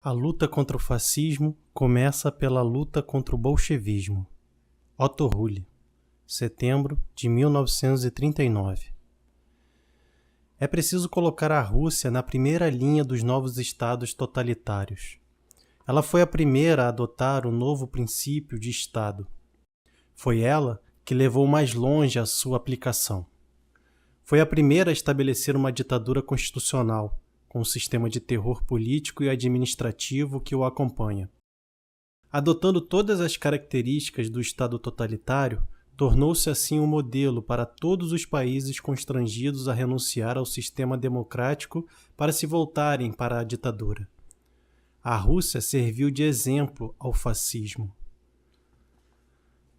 A luta contra o fascismo começa pela luta contra o bolchevismo. Otto Hulle, setembro de 1939. É preciso colocar a Rússia na primeira linha dos novos estados totalitários. Ela foi a primeira a adotar o novo princípio de Estado. Foi ela que levou mais longe a sua aplicação. Foi a primeira a estabelecer uma ditadura constitucional, com um sistema de terror político e administrativo que o acompanha. Adotando todas as características do Estado totalitário, tornou-se assim um modelo para todos os países constrangidos a renunciar ao sistema democrático para se voltarem para a ditadura. A Rússia serviu de exemplo ao fascismo.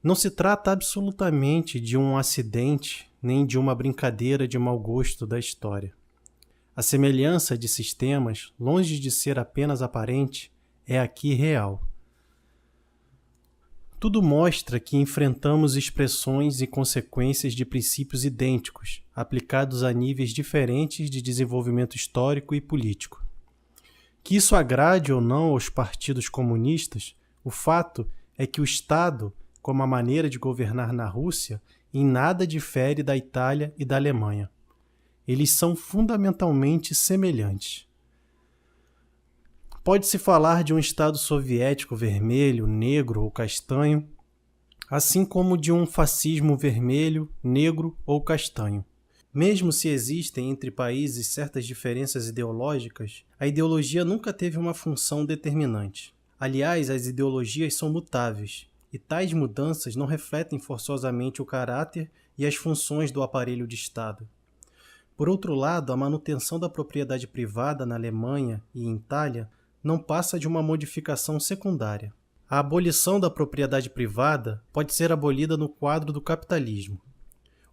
Não se trata absolutamente de um acidente nem de uma brincadeira de mau gosto da história. A semelhança de sistemas, longe de ser apenas aparente, é aqui real. Tudo mostra que enfrentamos expressões e consequências de princípios idênticos, aplicados a níveis diferentes de desenvolvimento histórico e político. Que isso agrade ou não aos partidos comunistas, o fato é que o Estado, como a maneira de governar na Rússia, em nada difere da Itália e da Alemanha. Eles são fundamentalmente semelhantes. Pode-se falar de um Estado soviético vermelho, negro ou castanho, assim como de um fascismo vermelho, negro ou castanho. Mesmo se existem entre países certas diferenças ideológicas, a ideologia nunca teve uma função determinante. Aliás, as ideologias são mutáveis, e tais mudanças não refletem forçosamente o caráter e as funções do aparelho de Estado. Por outro lado, a manutenção da propriedade privada na Alemanha e em Itália não passa de uma modificação secundária. A abolição da propriedade privada pode ser abolida no quadro do capitalismo.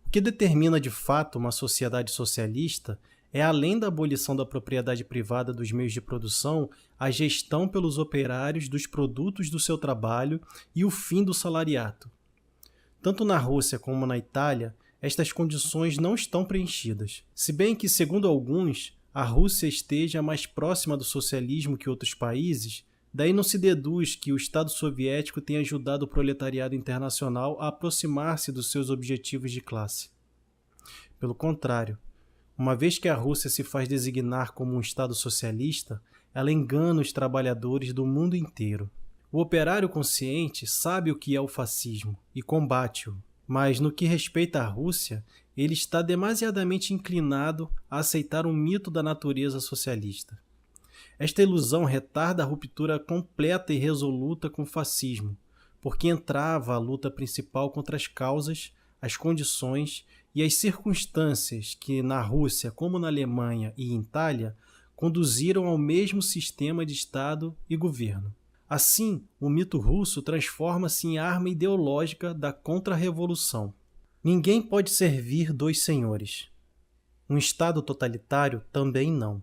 O que determina de fato uma sociedade socialista é, além da abolição da propriedade privada dos meios de produção, a gestão pelos operários dos produtos do seu trabalho e o fim do salariato. Tanto na Rússia como na Itália, estas condições não estão preenchidas. Se bem que, segundo alguns, a Rússia esteja mais próxima do socialismo que outros países, daí não se deduz que o Estado soviético tenha ajudado o proletariado internacional a aproximar-se dos seus objetivos de classe. Pelo contrário, uma vez que a Rússia se faz designar como um Estado socialista, ela engana os trabalhadores do mundo inteiro. O operário consciente sabe o que é o fascismo e combate-o. Mas, no que respeita à Rússia, ele está demasiadamente inclinado a aceitar um mito da natureza socialista. Esta ilusão retarda a ruptura completa e resoluta com o fascismo, porque entrava a luta principal contra as causas, as condições e as circunstâncias que, na Rússia como na Alemanha e em Itália, conduziram ao mesmo sistema de Estado e governo. Assim, o mito russo transforma-se em arma ideológica da contra-revolução. Ninguém pode servir dois senhores. Um Estado totalitário também não.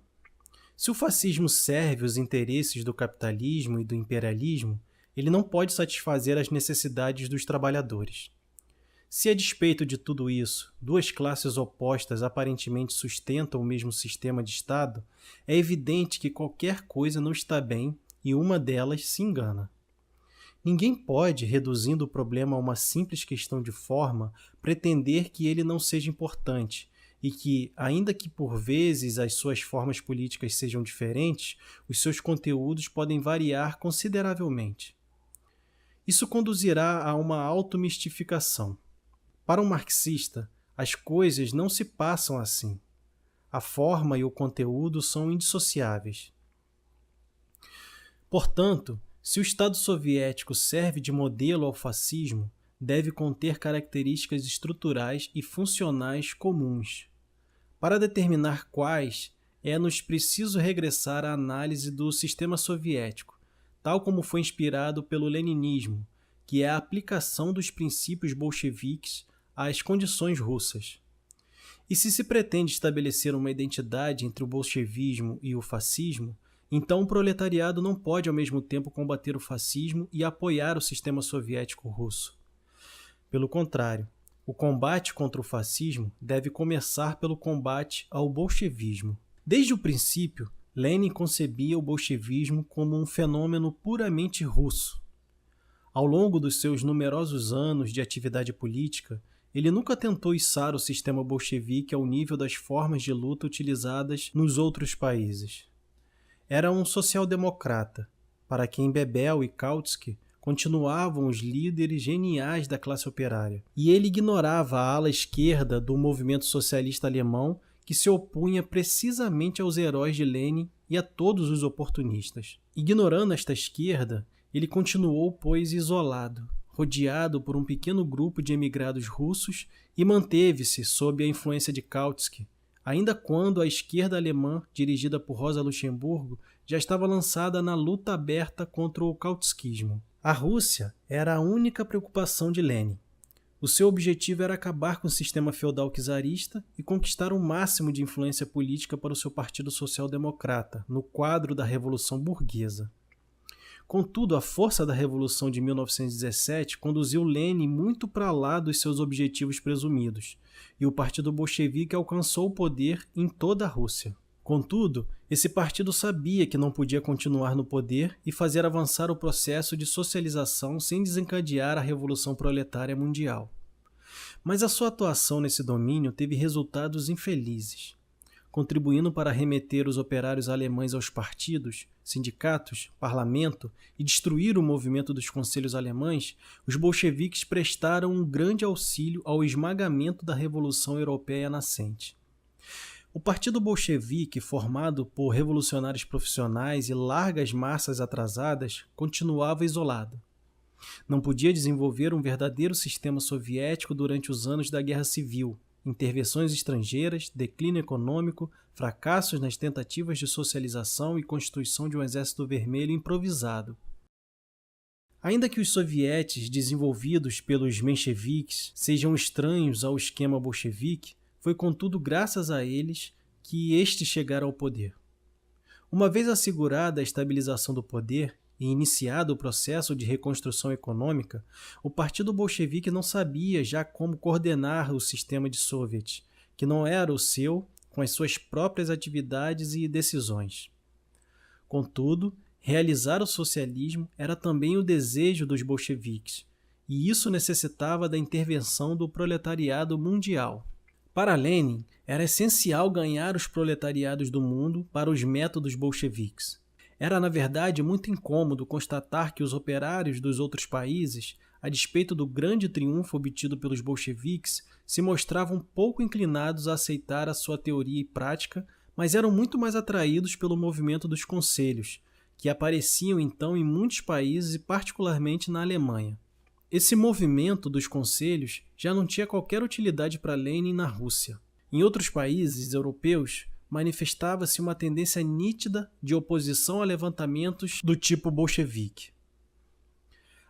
Se o fascismo serve os interesses do capitalismo e do imperialismo, ele não pode satisfazer as necessidades dos trabalhadores. Se, a despeito de tudo isso, duas classes opostas aparentemente sustentam o mesmo sistema de Estado, é evidente que qualquer coisa não está bem e uma delas se engana. Ninguém pode, reduzindo o problema a uma simples questão de forma, pretender que ele não seja importante e que, ainda que por vezes as suas formas políticas sejam diferentes, os seus conteúdos podem variar consideravelmente. Isso conduzirá a uma automistificação. Para um marxista, as coisas não se passam assim. A forma e o conteúdo são indissociáveis. Portanto, se o Estado soviético serve de modelo ao fascismo, deve conter características estruturais e funcionais comuns. Para determinar quais, é-nos preciso regressar à análise do sistema soviético, tal como foi inspirado pelo leninismo, que é a aplicação dos princípios bolcheviques às condições russas. E se pretende estabelecer uma identidade entre o bolchevismo e o fascismo, então o proletariado não pode ao mesmo tempo combater o fascismo e apoiar o sistema soviético russo. Pelo contrário, o combate contra o fascismo deve começar pelo combate ao bolchevismo. Desde o princípio, Lenin concebia o bolchevismo como um fenômeno puramente russo. Ao longo dos seus numerosos anos de atividade política, ele nunca tentou içar o sistema bolchevique ao nível das formas de luta utilizadas nos outros países. Era um social-democrata, para quem Bebel e Kautsky continuavam os líderes geniais da classe operária, e ele ignorava a ala esquerda do movimento socialista alemão que se opunha precisamente aos heróis de Lenin e a todos os oportunistas. Ignorando esta esquerda, ele continuou, pois, isolado, rodeado por um pequeno grupo de emigrados russos e manteve-se sob a influência de Kautsky, ainda quando a esquerda alemã, dirigida por Rosa Luxemburgo, já estava lançada na luta aberta contra o kautskismo. A Rússia era a única preocupação de Lenin. O seu objetivo era acabar com o sistema feudal czarista e conquistar o máximo de influência política para o seu Partido Social-Democrata, no quadro da Revolução Burguesa. Contudo, a força da Revolução de 1917 conduziu Lenin muito para lá dos seus objetivos presumidos, e o Partido Bolchevique alcançou o poder em toda a Rússia. Contudo, esse partido sabia que não podia continuar no poder e fazer avançar o processo de socialização sem desencadear a Revolução Proletária Mundial. Mas a sua atuação nesse domínio teve resultados infelizes. Contribuindo para remeter os operários alemães aos partidos, sindicatos, parlamento e destruir o movimento dos conselhos alemães, os bolcheviques prestaram um grande auxílio ao esmagamento da Revolução Europeia nascente. O Partido Bolchevique, formado por revolucionários profissionais e largas massas atrasadas, continuava isolado. Não podia desenvolver um verdadeiro sistema soviético durante os anos da Guerra Civil, intervenções estrangeiras, declínio econômico, fracassos nas tentativas de socialização e constituição de um exército vermelho improvisado. Ainda que os sovietes desenvolvidos pelos mencheviques sejam estranhos ao esquema bolchevique, foi contudo graças a eles que estes chegaram ao poder. Uma vez assegurada a estabilização do poder e iniciado o processo de reconstrução econômica, o Partido Bolchevique não sabia já como coordenar o sistema de soviets, que não era o seu, com as suas próprias atividades e decisões. Contudo, realizar o socialismo era também o desejo dos bolcheviques, e isso necessitava da intervenção do proletariado mundial. Para Lenin, era essencial ganhar os proletariados do mundo para os métodos bolcheviques. Era, na verdade, muito incômodo constatar que os operários dos outros países, a despeito do grande triunfo obtido pelos bolcheviques, se mostravam pouco inclinados a aceitar a sua teoria e prática, mas eram muito mais atraídos pelo movimento dos conselhos, que apareciam então em muitos países e particularmente na Alemanha. Esse movimento dos conselhos já não tinha qualquer utilidade para Lenin na Rússia. Em outros países europeus, manifestava-se uma tendência nítida de oposição a levantamentos do tipo bolchevique.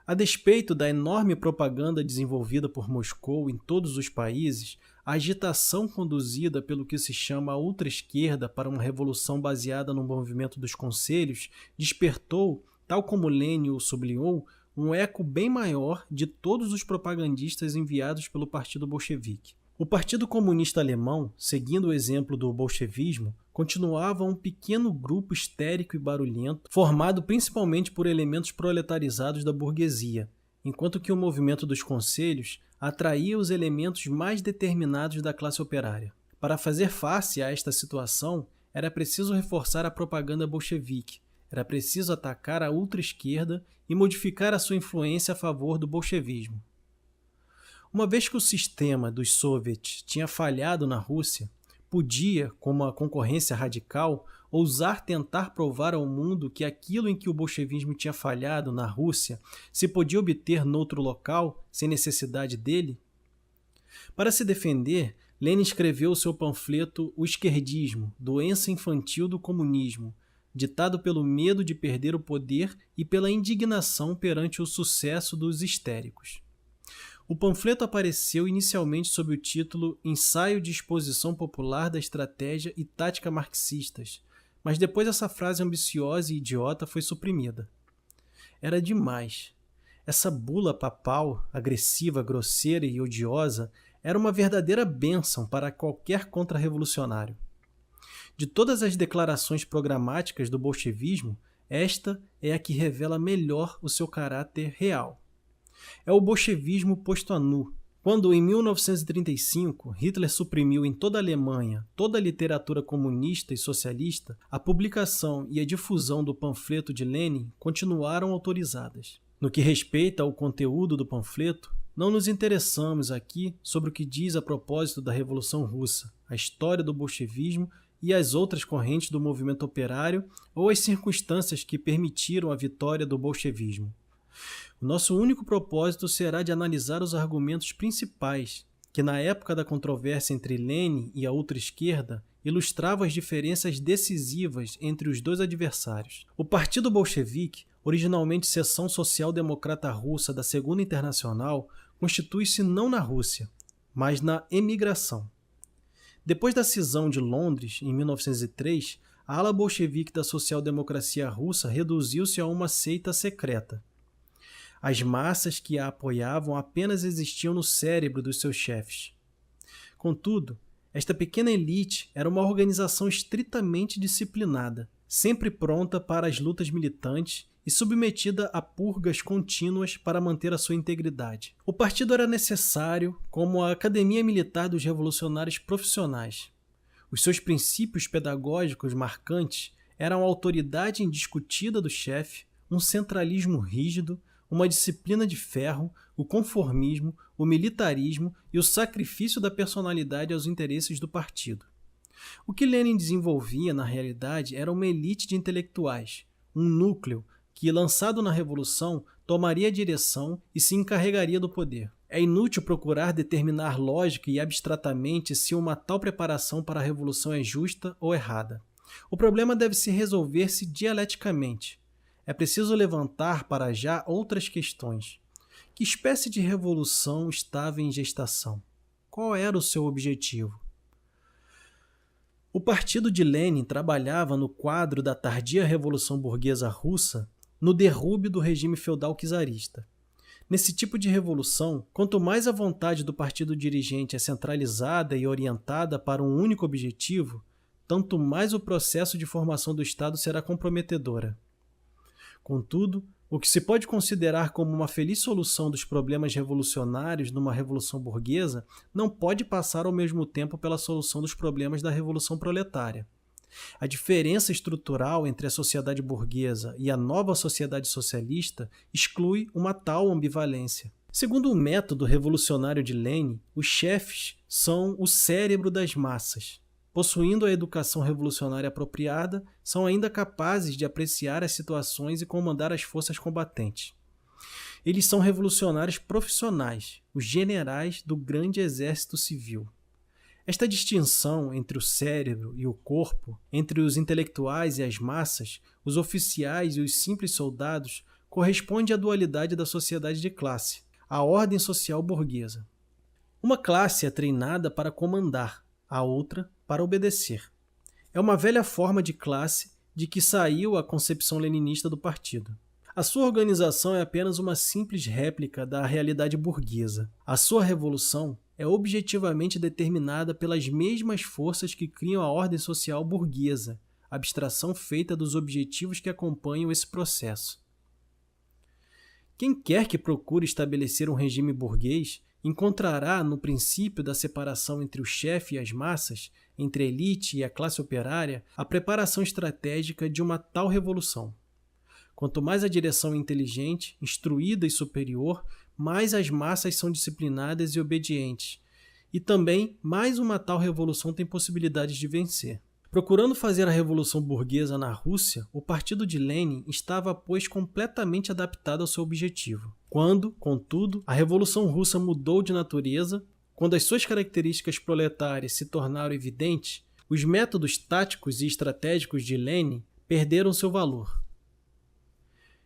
A despeito da enorme propaganda desenvolvida por Moscou em todos os países, a agitação conduzida pelo que se chama a ultra-esquerda para uma revolução baseada no movimento dos conselhos despertou, tal como Lenin o sublinhou, um eco bem maior de todos os propagandistas enviados pelo Partido Bolchevique. O Partido Comunista Alemão, seguindo o exemplo do bolchevismo, continuava um pequeno grupo histérico e barulhento, formado principalmente por elementos proletarizados da burguesia, enquanto que o movimento dos conselhos atraía os elementos mais determinados da classe operária. Para fazer face a esta situação, era preciso reforçar a propaganda bolchevique, era preciso atacar a ultra-esquerda e modificar a sua influência a favor do bolchevismo. Uma vez que o sistema dos soviets tinha falhado na Rússia, podia, como a concorrência radical, ousar tentar provar ao mundo que aquilo em que o bolchevismo tinha falhado na Rússia se podia obter noutro local, sem necessidade dele? Para se defender, Lenin escreveu o seu panfleto O Esquerdismo, Doença Infantil do Comunismo, ditado pelo medo de perder o poder e pela indignação perante o sucesso dos histéricos. O panfleto apareceu inicialmente sob o título Ensaio de Exposição Popular da Estratégia e Tática Marxistas, mas depois essa frase ambiciosa e idiota foi suprimida. Era demais. Essa bula papal, agressiva, grosseira e odiosa, era uma verdadeira bênção para qualquer contra-revolucionário. De todas as declarações programáticas do bolchevismo, esta é a que revela melhor o seu caráter real. É o bolchevismo posto a nu. Quando, em 1935, Hitler suprimiu em toda a Alemanha toda a literatura comunista e socialista, a publicação e a difusão do panfleto de Lenin continuaram autorizadas. No que respeita ao conteúdo do panfleto, não nos interessamos aqui sobre o que diz a propósito da Revolução Russa, a história do bolchevismo e as outras correntes do movimento operário ou as circunstâncias que permitiram a vitória do bolchevismo. O nosso único propósito será de analisar os argumentos principais que, na época da controvérsia entre Lenin e a ultra-esquerda, ilustravam as diferenças decisivas entre os dois adversários. O Partido Bolchevique, originalmente seção social-democrata russa da Segunda Internacional, constitui-se não na Rússia, mas na emigração. Depois da cisão de Londres, em 1903, a ala bolchevique da social-democracia russa reduziu-se a uma seita secreta. As massas que a apoiavam apenas existiam no cérebro dos seus chefes. Contudo, esta pequena elite era uma organização estritamente disciplinada, sempre pronta para as lutas militantes e submetida a purgas contínuas para manter a sua integridade. O partido era necessário como a Academia Militar dos Revolucionários Profissionais. Os seus princípios pedagógicos marcantes eram a autoridade indiscutida do chefe, um centralismo rígido, uma disciplina de ferro, o conformismo, o militarismo e o sacrifício da personalidade aos interesses do partido. O que Lenin desenvolvia, na realidade, era uma elite de intelectuais, um núcleo que, lançado na Revolução, tomaria a direção e se encarregaria do poder. É inútil procurar determinar lógica e abstratamente se uma tal preparação para a Revolução é justa ou errada. O problema deve se resolver-se dialeticamente. É preciso levantar para já outras questões. Que espécie de revolução estava em gestação? Qual era o seu objetivo? O partido de Lenin trabalhava no quadro da tardia Revolução Burguesa Russa no derrube do regime feudal czarista. Nesse tipo de revolução, quanto mais a vontade do partido dirigente é centralizada e orientada para um único objetivo, tanto mais o processo de formação do Estado será comprometedora. Contudo, o que se pode considerar como uma feliz solução dos problemas revolucionários numa revolução burguesa não pode passar ao mesmo tempo pela solução dos problemas da revolução proletária. A diferença estrutural entre a sociedade burguesa e a nova sociedade socialista exclui uma tal ambivalência. Segundo o método revolucionário de Lenin, os chefes são o cérebro das massas. Possuindo a educação revolucionária apropriada, são ainda capazes de apreciar as situações e comandar as forças combatentes. Eles são revolucionários profissionais, os generais do grande exército civil. Esta distinção entre o cérebro e o corpo, entre os intelectuais e as massas, os oficiais e os simples soldados, corresponde à dualidade da sociedade de classe, à ordem social burguesa. Uma classe é treinada para comandar, a outra para obedecer. É uma velha forma de classe de que saiu a concepção leninista do partido. A sua organização é apenas uma simples réplica da realidade burguesa. A sua revolução é objetivamente determinada pelas mesmas forças que criam a ordem social burguesa, abstração feita dos objetivos que acompanham esse processo. Quem quer que procure estabelecer um regime burguês encontrará no princípio da separação entre o chefe e as massas, entre a elite e a classe operária, a preparação estratégica de uma tal revolução. Quanto mais a direção é inteligente, instruída e superior, mais as massas são disciplinadas e obedientes, e também mais uma tal revolução tem possibilidades de vencer. Procurando fazer a revolução burguesa na Rússia, o partido de Lenin estava, pois, completamente adaptado ao seu objetivo. Quando, contudo, a Revolução Russa mudou de natureza, quando as suas características proletárias se tornaram evidentes, os métodos táticos e estratégicos de Lenin perderam seu valor.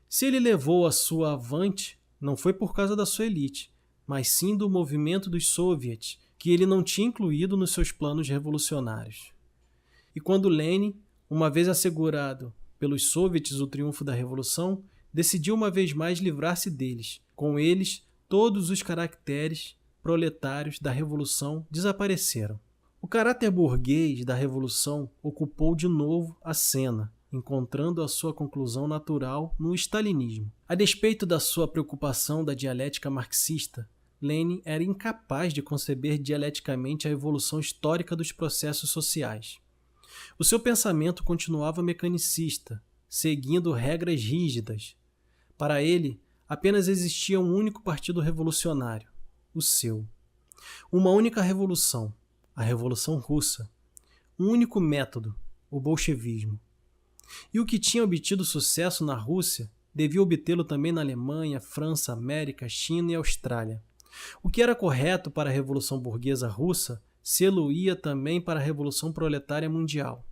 Se ele levou a sua avante, não foi por causa da sua elite, mas sim do movimento dos soviets, que ele não tinha incluído nos seus planos revolucionários. E quando Lenin, uma vez assegurado pelos soviets o triunfo da revolução, decidiu uma vez mais livrar-se deles. Com eles, todos os caracteres proletários da revolução desapareceram. O caráter burguês da Revolução ocupou de novo a cena, encontrando a sua conclusão natural no stalinismo. A despeito da sua preocupação da dialética marxista, Lenin era incapaz de conceber dialeticamente a evolução histórica dos processos sociais. O seu pensamento continuava mecanicista, seguindo regras rígidas. Para ele, apenas existia um único partido revolucionário, o seu. Uma única revolução, a Revolução Russa. Um único método, o bolchevismo. E o que tinha obtido sucesso na Rússia devia obtê-lo também na Alemanha, França, América, China e Austrália. O que era correto para a Revolução Burguesa Russa se-lo-ia também para a Revolução Proletária Mundial.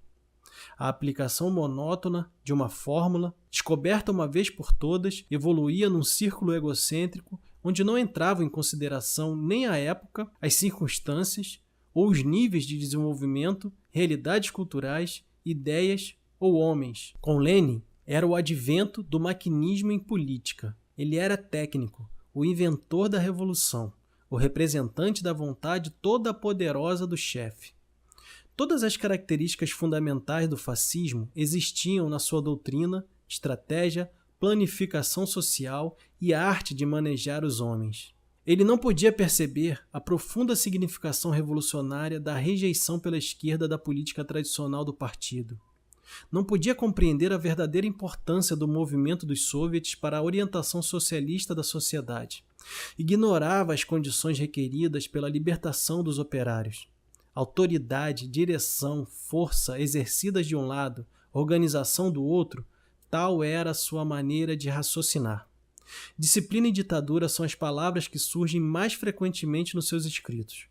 A aplicação monótona de uma fórmula, descoberta uma vez por todas, evoluía num círculo egocêntrico onde não entravam em consideração nem a época, as circunstâncias ou os níveis de desenvolvimento, realidades culturais, ideias ou homens. Com Lenin, era o advento do maquinismo em política. Ele era técnico, o inventor da revolução, o representante da vontade toda poderosa do chefe. Todas as características fundamentais do fascismo existiam na sua doutrina, estratégia, planificação social e arte de manejar os homens. Ele não podia perceber a profunda significação revolucionária da rejeição pela esquerda da política tradicional do partido. Não podia compreender a verdadeira importância do movimento dos soviets para a orientação socialista da sociedade. Ignorava as condições requeridas pela libertação dos operários. Autoridade, direção, força exercidas de um lado, organização do outro, tal era a sua maneira de raciocinar. Disciplina e ditadura são as palavras que surgem mais frequentemente nos seus escritos.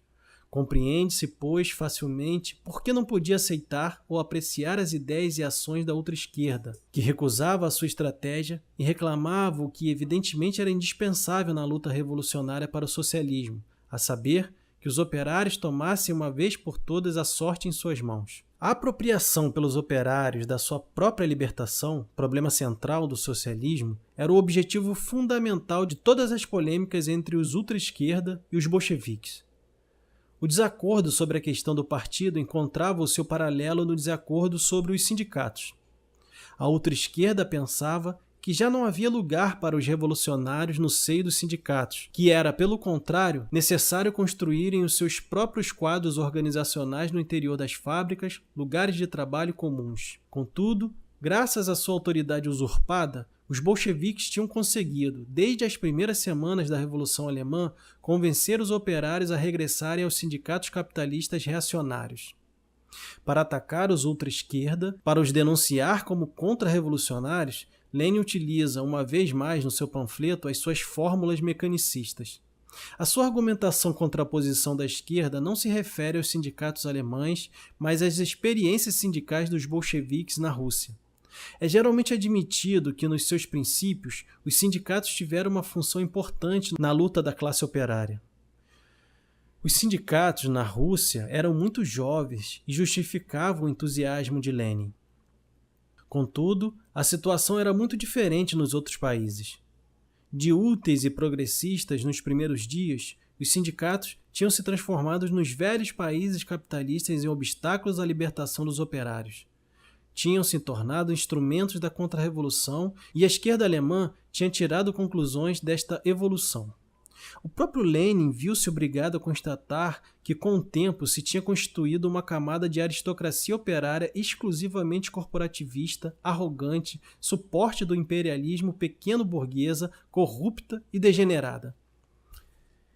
Compreende-se, pois, facilmente por que não podia aceitar ou apreciar as ideias e ações da outra esquerda, que recusava a sua estratégia e reclamava o que evidentemente era indispensável na luta revolucionária para o socialismo, a saber, que os operários tomassem uma vez por todas a sorte em suas mãos. A apropriação pelos operários da sua própria libertação, problema central do socialismo, era o objetivo fundamental de todas as polêmicas entre os ultra-esquerda e os bolcheviques. O desacordo sobre a questão do partido encontrava o seu paralelo no desacordo sobre os sindicatos. A ultra-esquerda pensava que já não havia lugar para os revolucionários no seio dos sindicatos, que era, pelo contrário, necessário construírem os seus próprios quadros organizacionais no interior das fábricas, lugares de trabalho comuns. Contudo, graças à sua autoridade usurpada, os bolcheviques tinham conseguido, desde as primeiras semanas da Revolução Alemã, convencer os operários a regressarem aos sindicatos capitalistas reacionários. Para atacar os ultra-esquerda, para os denunciar como contra-revolucionários, Lenin utiliza, uma vez mais no seu panfleto, as suas fórmulas mecanicistas. A sua argumentação contra a posição da esquerda não se refere aos sindicatos alemães, mas às experiências sindicais dos bolcheviques na Rússia. É geralmente admitido que, nos seus princípios, os sindicatos tiveram uma função importante na luta da classe operária. Os sindicatos na Rússia eram muito jovens e justificavam o entusiasmo de Lenin. Contudo, a situação era muito diferente nos outros países. De úteis e progressistas nos primeiros dias, os sindicatos tinham se transformado nos velhos países capitalistas em obstáculos à libertação dos operários. Tinham se tornado instrumentos da contra-revolução e a esquerda alemã tinha tirado conclusões desta evolução. O próprio Lenin viu-se obrigado a constatar que, com o tempo, se tinha constituído uma camada de aristocracia operária exclusivamente corporativista, arrogante, suporte do imperialismo pequeno-burguesa, corrupta e degenerada.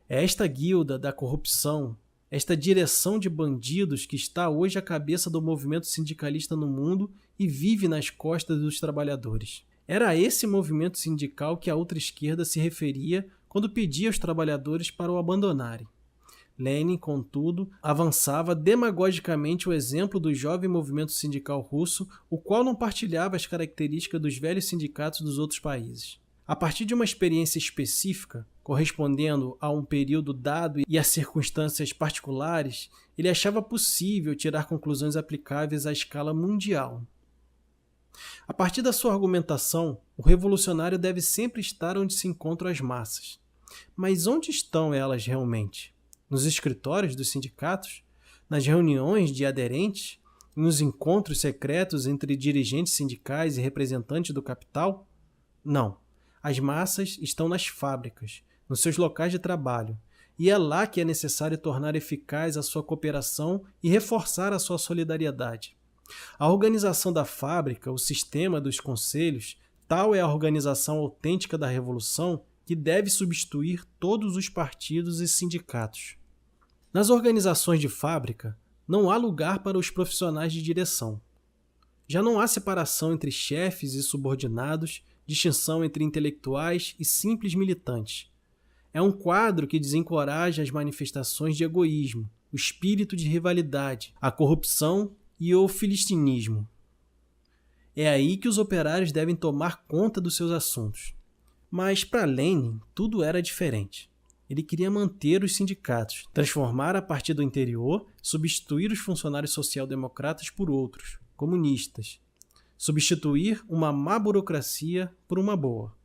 É esta guilda da corrupção, esta direção de bandidos que está hoje à cabeça do movimento sindicalista no mundo e vive nas costas dos trabalhadores. Era a esse movimento sindical que a outra esquerda se referia quando pedia aos trabalhadores para o abandonarem. Lenin, contudo, avançava demagogicamente o exemplo do jovem movimento sindical russo, o qual não partilhava as características dos velhos sindicatos dos outros países. A partir de uma experiência específica, correspondendo a um período dado e a circunstâncias particulares, ele achava possível tirar conclusões aplicáveis à escala mundial. A partir da sua argumentação, o revolucionário deve sempre estar onde se encontram as massas. Mas onde estão elas realmente? Nos escritórios dos sindicatos? Nas reuniões de aderentes, nos encontros secretos entre dirigentes sindicais e representantes do capital? Não. As massas estão nas fábricas, nos seus locais de trabalho, e é lá que é necessário tornar eficaz a sua cooperação e reforçar a sua solidariedade. A organização da fábrica, o sistema dos conselhos, tal é a organização autêntica da revolução que deve substituir todos os partidos e sindicatos. Nas organizações de fábrica, não há lugar para os profissionais de direção. Já não há separação entre chefes e subordinados, distinção entre intelectuais e simples militantes. É um quadro que desencoraja as manifestações de egoísmo, o espírito de rivalidade, a corrupção e o filistinismo. É aí que os operários devem tomar conta dos seus assuntos. Mas para Lenin, tudo era diferente. Ele queria manter os sindicatos, transformar a partir do interior, substituir os funcionários social-democratas por outros, comunistas. Substituir uma má burocracia por uma boa.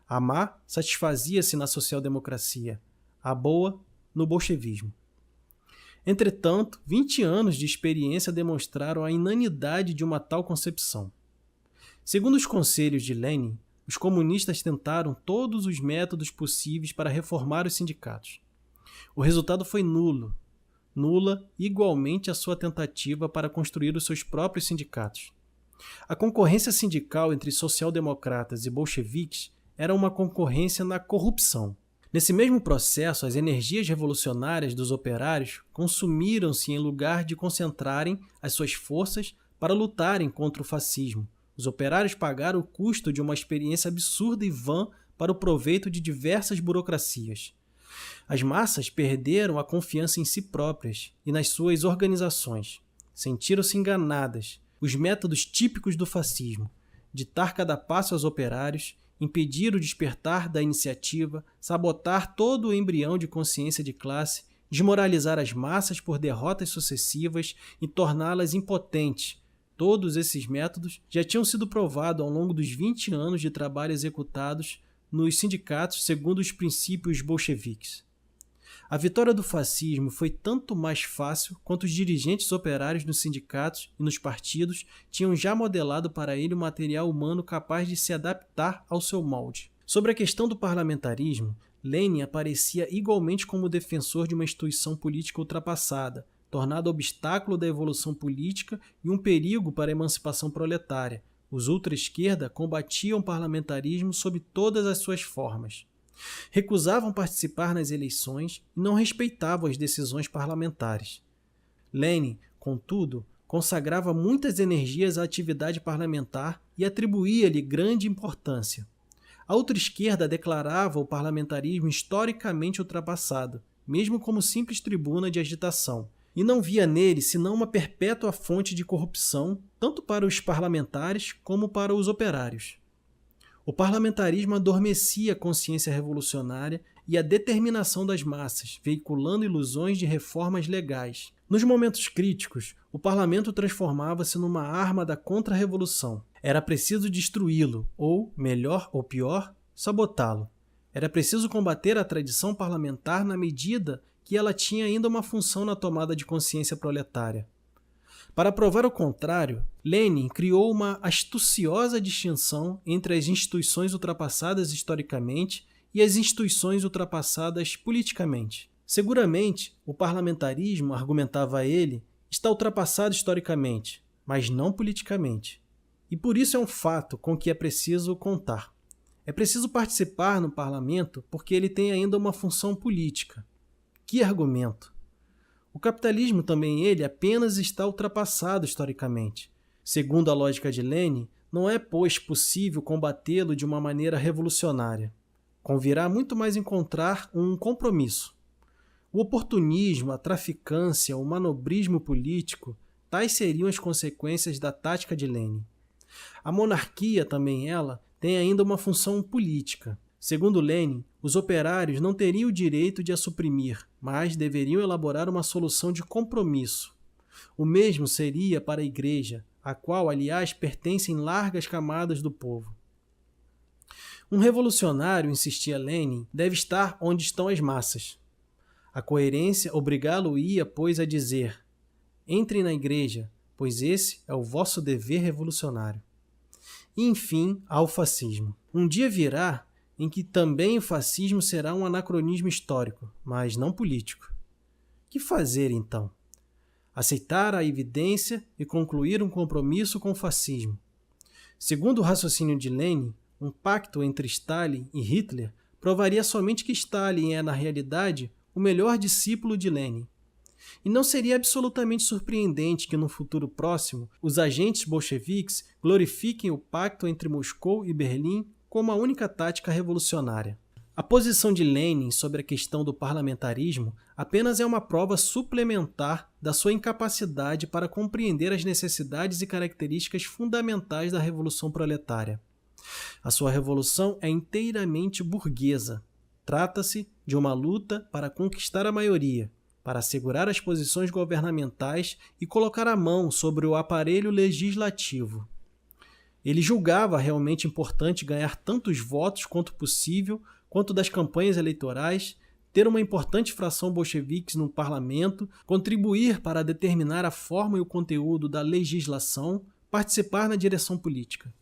A má satisfazia-se na social-democracia, a boa no bolchevismo. Entretanto, 20 anos de experiência demonstraram a inanidade de uma tal concepção. Segundo os conselhos de Lenin, os comunistas tentaram todos os métodos possíveis para reformar os sindicatos. O resultado foi nulo. Nula igualmente a sua tentativa para construir os seus próprios sindicatos. A concorrência sindical entre social-democratas e bolcheviques era uma concorrência na corrupção. Nesse mesmo processo, as energias revolucionárias dos operários consumiram-se em lugar de concentrarem as suas forças para lutarem contra o fascismo. Os operários pagaram o custo de uma experiência absurda e vã para o proveito de diversas burocracias. As massas perderam a confiança em si próprias e nas suas organizações. Sentiram-se enganadas. Os métodos típicos do fascismo, ditar cada passo aos operários, impedir o despertar da iniciativa, sabotar todo o embrião de consciência de classe, desmoralizar as massas por derrotas sucessivas e torná-las impotentes. Todos esses métodos já tinham sido provados ao longo dos 20 anos de trabalho executados nos sindicatos segundo os princípios bolcheviques. A vitória do fascismo foi tanto mais fácil quanto os dirigentes operários nos sindicatos e nos partidos tinham já modelado para ele um material humano capaz de se adaptar ao seu molde. Sobre a questão do parlamentarismo, Lenin aparecia igualmente como defensor de uma instituição política ultrapassada, tornado obstáculo da evolução política e um perigo para a emancipação proletária. Os ultra-esquerda combatiam o parlamentarismo sob todas as suas formas. Recusavam participar nas eleições e não respeitavam as decisões parlamentares. Lenin, contudo, consagrava muitas energias à atividade parlamentar e atribuía-lhe grande importância. A ultra-esquerda declarava o parlamentarismo historicamente ultrapassado, mesmo como simples tribuna de agitação, e não via nele senão uma perpétua fonte de corrupção, tanto para os parlamentares como para os operários. O parlamentarismo adormecia a consciência revolucionária e a determinação das massas, veiculando ilusões de reformas legais. Nos momentos críticos, o parlamento transformava-se numa arma da contra-revolução. Era preciso destruí-lo, ou, melhor ou pior, sabotá-lo. Era preciso combater a tradição parlamentar na medida que ela tinha ainda uma função na tomada de consciência proletária. Para provar o contrário, Lenin criou uma astuciosa distinção entre as instituições ultrapassadas historicamente e as instituições ultrapassadas politicamente. Seguramente, o parlamentarismo, argumentava ele, está ultrapassado historicamente, mas não politicamente. E por isso é um fato com que é preciso contar. É preciso participar no parlamento porque ele tem ainda uma função política. Que argumento! O capitalismo também ele apenas está ultrapassado historicamente. Segundo a lógica de Lenin, não é, pois, possível combatê-lo de uma maneira revolucionária. Convirá muito mais encontrar um compromisso. O oportunismo, a traficância, o manobrismo político, tais seriam as consequências da tática de Lenin. A monarquia também ela tem ainda uma função política. Segundo Lenin, os operários não teriam o direito de a suprimir, mas deveriam elaborar uma solução de compromisso. O mesmo seria para a Igreja, a qual, aliás, pertencem largas camadas do povo. Um revolucionário, insistia Lenin, deve estar onde estão as massas. A coerência obrigá-lo-ia, pois, a dizer: Entrem na igreja, pois esse é o vosso dever revolucionário. E, enfim, há o fascismo. Um dia virá em que também o fascismo será um anacronismo histórico, mas não político. Que fazer, então? Aceitar a evidência e concluir um compromisso com o fascismo. Segundo o raciocínio de Lenin, um pacto entre Stalin e Hitler provaria somente que Stalin é, na realidade, o melhor discípulo de Lenin. E não seria absolutamente surpreendente que no futuro próximo os agentes bolcheviques glorifiquem o pacto entre Moscou e Berlim como a única tática revolucionária. A posição de Lenin sobre a questão do parlamentarismo apenas é uma prova suplementar da sua incapacidade para compreender as necessidades e características fundamentais da Revolução Proletária. A sua revolução é inteiramente burguesa. Trata-se de uma luta para conquistar a maioria, para assegurar as posições governamentais e colocar a mão sobre o aparelho legislativo. Ele julgava realmente importante ganhar tantos votos quanto possível, quanto das campanhas eleitorais, ter uma importante fração bolcheviques no parlamento, contribuir para determinar a forma e o conteúdo da legislação, participar na direção política.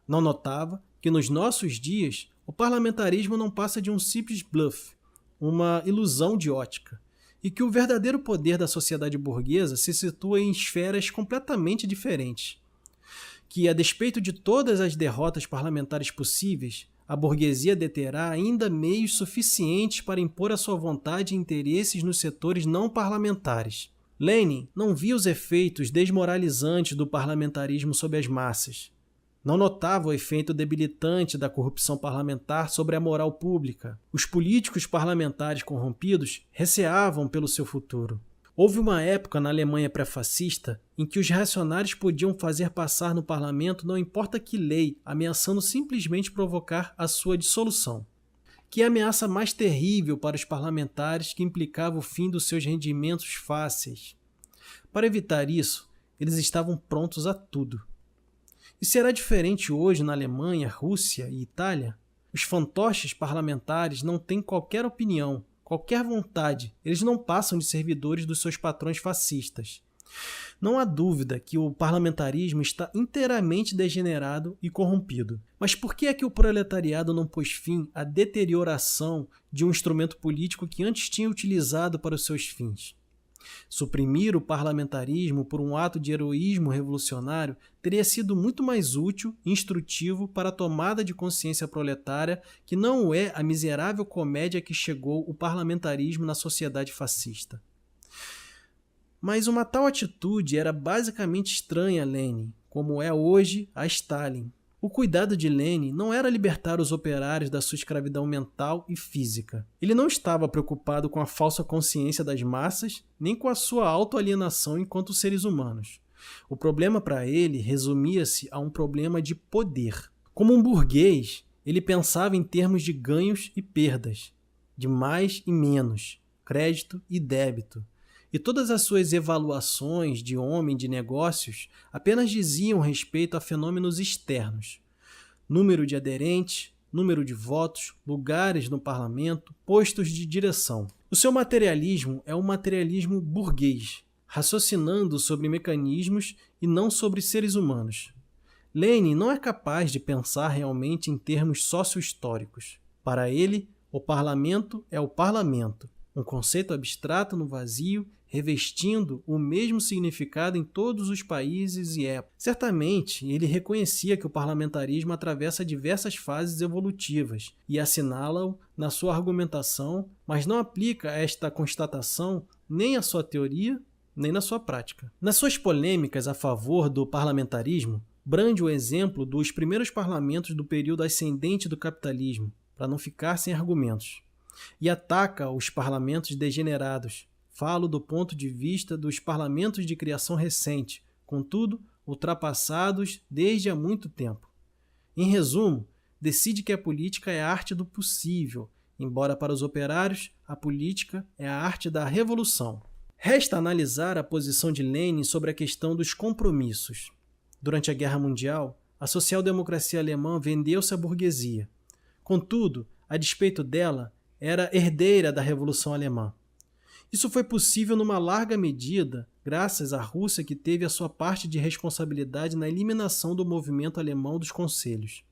Não notava que nos nossos dias o parlamentarismo não passa de um simples bluff, uma ilusão de ótica, e que o verdadeiro poder da sociedade burguesa se situa em esferas completamente diferentes. Que, a despeito de todas as derrotas parlamentares possíveis, a burguesia deterá ainda meios suficientes para impor a sua vontade e interesses nos setores não parlamentares. Lenin não via os efeitos desmoralizantes do parlamentarismo sobre as massas. Não notava o efeito debilitante da corrupção parlamentar sobre a moral pública. Os políticos parlamentares corrompidos receavam pelo seu futuro. Houve uma época na Alemanha pré-fascista em que os reacionários podiam fazer passar no parlamento não importa que lei, ameaçando simplesmente provocar a sua dissolução. Que ameaça mais terrível para os parlamentares que implicava o fim dos seus rendimentos fáceis. Para evitar isso, eles estavam prontos a tudo. E será diferente hoje na Alemanha, Rússia e Itália? Os fantoches parlamentares não têm qualquer opinião, qualquer vontade, eles não passam de servidores dos seus patrões fascistas. Não há dúvida que o parlamentarismo está inteiramente degenerado e corrompido. Mas por que é que o proletariado não pôs fim à deterioração de um instrumento político que antes tinha utilizado para os seus fins? Suprimir o parlamentarismo por um ato de heroísmo revolucionário teria sido muito mais útil e instrutivo para a tomada de consciência proletária que não é a miserável comédia que chegou o parlamentarismo na sociedade fascista. Mas uma tal atitude era basicamente estranha a Lenin, como é hoje a Stalin. O cuidado de Lenin não era libertar os operários da sua escravidão mental e física. Ele não estava preocupado com a falsa consciência das massas, nem com a sua autoalienação enquanto seres humanos. O problema para ele resumia-se a um problema de poder. Como um burguês, ele pensava em termos de ganhos e perdas, de mais e menos, crédito e débito. E todas as suas evaluações de homem de negócios apenas diziam respeito a fenômenos externos. Número de aderentes, número de votos, lugares no parlamento, postos de direção. O seu materialismo é um materialismo burguês, raciocinando sobre mecanismos e não sobre seres humanos. Lenin não é capaz de pensar realmente em termos socio-históricos. Para ele, o parlamento é o parlamento, um conceito abstrato no vazio, revestindo o mesmo significado em todos os países e épocas. Certamente, ele reconhecia que o parlamentarismo atravessa diversas fases evolutivas e assinala-o na sua argumentação, mas não aplica esta constatação nem à sua teoria, nem na sua prática. Nas suas polêmicas a favor do parlamentarismo, brande o exemplo dos primeiros parlamentos do período ascendente do capitalismo, para não ficar sem argumentos, e ataca os parlamentos degenerados. Falo do ponto de vista dos parlamentos de criação recente, contudo, ultrapassados desde há muito tempo. Em resumo, decide que a política é a arte do possível, embora para os operários, a política é a arte da revolução. Resta analisar a posição de Lenin sobre a questão dos compromissos. Durante a Guerra Mundial, a social-democracia alemã vendeu-se à burguesia. Contudo, a despeito dela, era herdeira da Revolução Alemã. Isso foi possível numa larga medida graças à Rússia, que teve a sua parte de responsabilidade na eliminação do movimento alemão dos conselhos.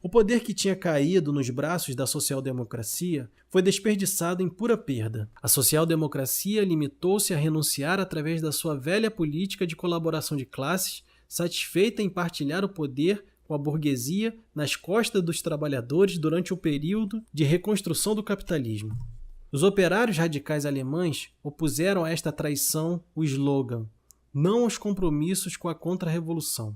O poder que tinha caído nos braços da social-democracia foi desperdiçado em pura perda. A social-democracia limitou-se a renunciar através da sua velha política de colaboração de classes, satisfeita em partilhar o poder com a burguesia nas costas dos trabalhadores durante o período de reconstrução do capitalismo. Os operários radicais alemães opuseram a esta traição o slogan "Não aos compromissos com a contra-revolução".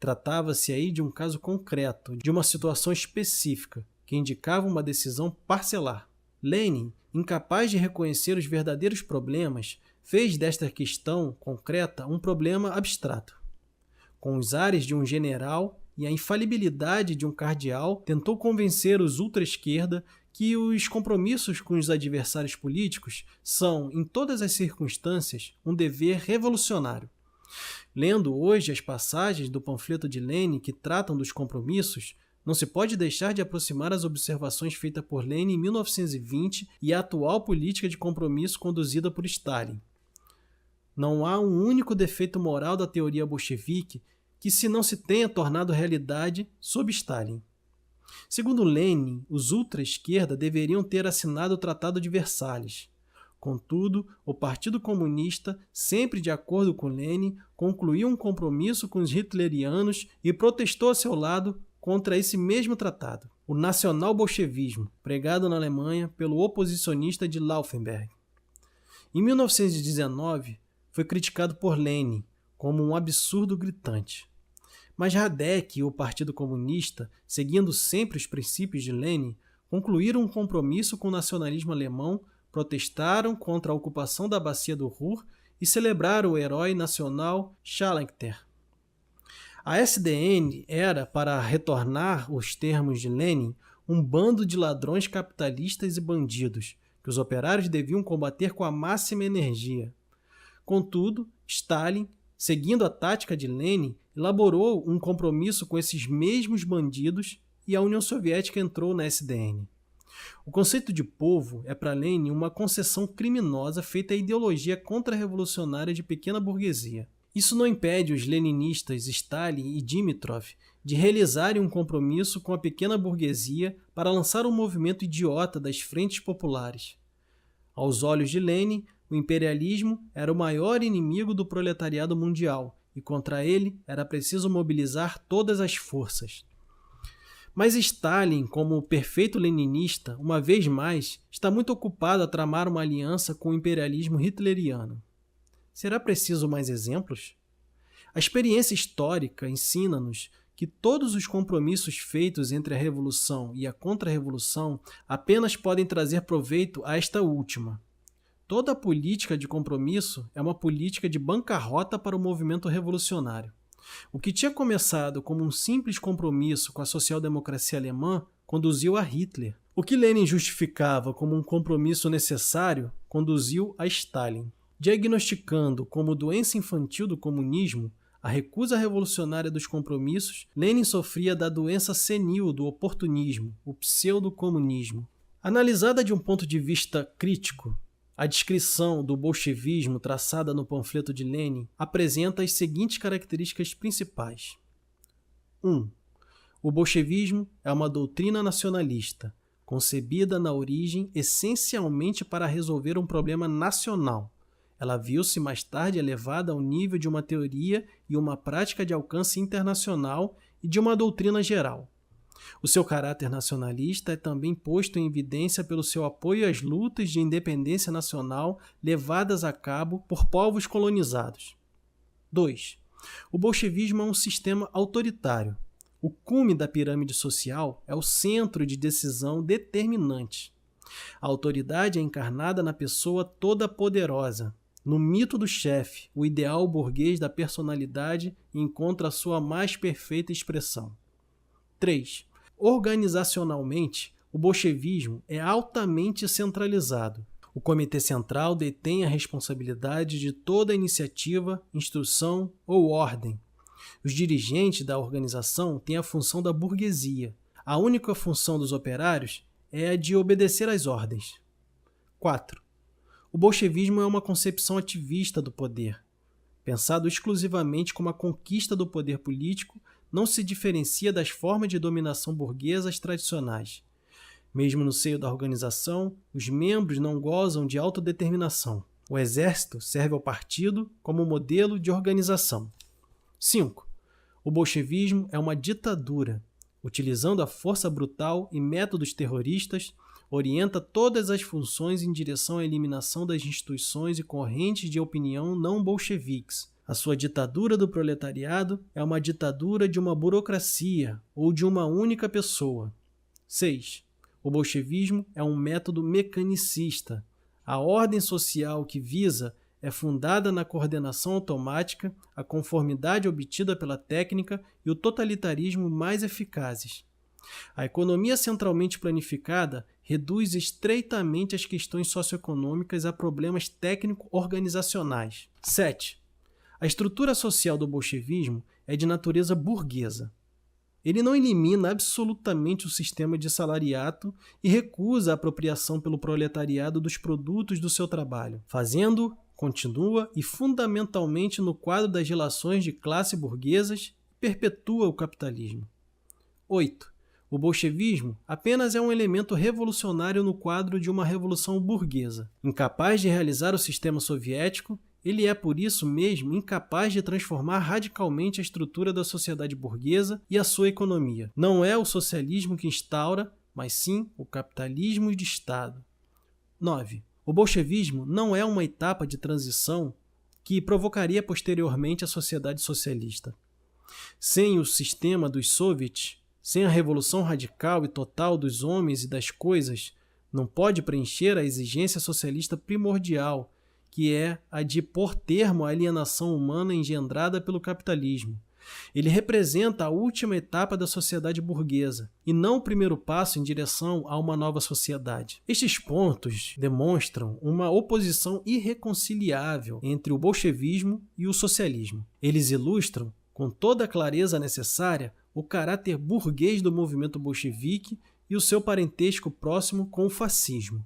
Tratava-se aí de um caso concreto, de uma situação específica, que indicava uma decisão parcelar. Lenin, incapaz de reconhecer os verdadeiros problemas, fez desta questão concreta um problema abstrato. Com os ares de um general e a infalibilidade de um cardeal, tentou convencer os ultra-esquerda que os compromissos com os adversários políticos são, em todas as circunstâncias, um dever revolucionário. Lendo hoje as passagens do panfleto de Lenin que tratam dos compromissos, não se pode deixar de aproximar as observações feitas por Lenin em 1920 e a atual política de compromisso conduzida por Stalin. Não há um único defeito moral da teoria bolchevique que se não se tenha tornado realidade sob Stalin. Segundo Lenin, os ultra-esquerda deveriam ter assinado o Tratado de Versalhes. Contudo, o Partido Comunista, sempre de acordo com Lenin, concluiu um compromisso com os hitlerianos e protestou a seu lado contra esse mesmo tratado, o nacional-bolchevismo, pregado na Alemanha pelo oposicionista de Laufenberg. Em 1919, foi criticado por Lenin como um absurdo gritante. Mas Radek e o Partido Comunista, seguindo sempre os princípios de Lenin, concluíram um compromisso com o nacionalismo alemão, protestaram contra a ocupação da bacia do Ruhr e celebraram o herói nacional Schallenberg. A SDN era, para retornar os termos de Lenin, um bando de ladrões capitalistas e bandidos, que os operários deviam combater com a máxima energia. Contudo, Stalin, seguindo a tática de Lenin, elaborou um compromisso com esses mesmos bandidos e a União Soviética entrou na SDN. O conceito de povo é para Lenin uma concessão criminosa feita à ideologia contra-revolucionária de pequena burguesia. Isso não impede os leninistas Stalin e Dimitrov de realizarem um compromisso com a pequena burguesia para lançar um movimento idiota das frentes populares. Aos olhos de Lenin, o imperialismo era o maior inimigo do proletariado mundial e contra ele era preciso mobilizar todas as forças. Mas Stalin, como perfeito leninista, uma vez mais, está muito ocupado a tramar uma aliança com o imperialismo hitleriano. Será preciso mais exemplos? A experiência histórica ensina-nos que todos os compromissos feitos entre a revolução e a contra-revolução apenas podem trazer proveito a esta última. Toda política de compromisso é uma política de bancarrota para o movimento revolucionário. O que tinha começado como um simples compromisso com a social-democracia alemã conduziu a Hitler. O que Lenin justificava como um compromisso necessário conduziu a Stalin. Diagnosticando como doença infantil do comunismo a recusa revolucionária dos compromissos, Lenin sofria da doença senil do oportunismo, o pseudo-comunismo. Analisada de um ponto de vista crítico, a descrição do bolchevismo traçada no panfleto de Lenin apresenta as seguintes características principais. 1. O bolchevismo é uma doutrina nacionalista, concebida na origem essencialmente para resolver um problema nacional. Ela viu-se mais tarde elevada ao nível de uma teoria e uma prática de alcance internacional e de uma doutrina geral. O seu caráter nacionalista é também posto em evidência pelo seu apoio às lutas de independência nacional levadas a cabo por povos colonizados. 2. O bolchevismo é um sistema autoritário. O cume da pirâmide social é o centro de decisão determinante. A autoridade é encarnada na pessoa toda poderosa. No mito do chefe, o ideal burguês da personalidade encontra a sua mais perfeita expressão. 3. Organizacionalmente, o bolchevismo é altamente centralizado. O Comitê Central detém a responsabilidade de toda iniciativa, instrução ou ordem. Os dirigentes da organização têm a função da burguesia. A única função dos operários é a de obedecer às ordens. 4. O bolchevismo é uma concepção ativista do poder. Pensado exclusivamente como a conquista do poder político, não se diferencia das formas de dominação burguesas tradicionais. Mesmo no seio da organização, os membros não gozam de autodeterminação. O exército serve ao partido como modelo de organização. 5. O bolchevismo é uma ditadura. Utilizando a força brutal e métodos terroristas, orienta todas as funções em direção à eliminação das instituições e correntes de opinião não bolcheviques. A sua ditadura do proletariado é uma ditadura de uma burocracia ou de uma única pessoa. 6. O bolchevismo é um método mecanicista. A ordem social que visa é fundada na coordenação automática, a conformidade obtida pela técnica e o totalitarismo mais eficazes. A economia centralmente planificada reduz estreitamente as questões socioeconômicas a problemas técnico-organizacionais. 7. A estrutura social do bolchevismo é de natureza burguesa. Ele não elimina absolutamente o sistema de salariato e recusa a apropriação pelo proletariado dos produtos do seu trabalho. Fazendo, continua e fundamentalmente no quadro das relações de classe burguesas e perpetua o capitalismo. 8. O bolchevismo apenas é um elemento revolucionário no quadro de uma revolução burguesa. Incapaz de realizar o sistema soviético, ele é, por isso mesmo, incapaz de transformar radicalmente a estrutura da sociedade burguesa e a sua economia. Não é o socialismo que instaura, mas sim o capitalismo de Estado. 9. O bolchevismo não é uma etapa de transição que provocaria posteriormente a sociedade socialista. Sem o sistema dos soviets, sem a revolução radical e total dos homens e das coisas, não pode preencher a exigência socialista primordial, que é a de pôr termo à alienação humana engendrada pelo capitalismo. Ele representa a última etapa da sociedade burguesa, e não o primeiro passo em direção a uma nova sociedade. Estes pontos demonstram uma oposição irreconciliável entre o bolchevismo e o socialismo. Eles ilustram, com toda a clareza necessária, o caráter burguês do movimento bolchevique e o seu parentesco próximo com o fascismo.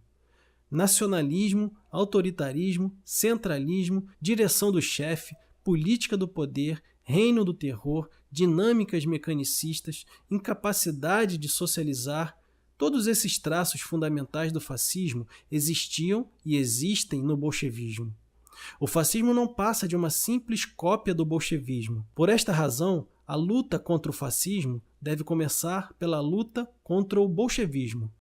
Nacionalismo, autoritarismo, centralismo, direção do chefe, política do poder, reino do terror, dinâmicas mecanicistas, incapacidade de socializar, todos esses traços fundamentais do fascismo existiam e existem no bolchevismo. O fascismo não passa de uma simples cópia do bolchevismo. Por esta razão, a luta contra o fascismo deve começar pela luta contra o bolchevismo.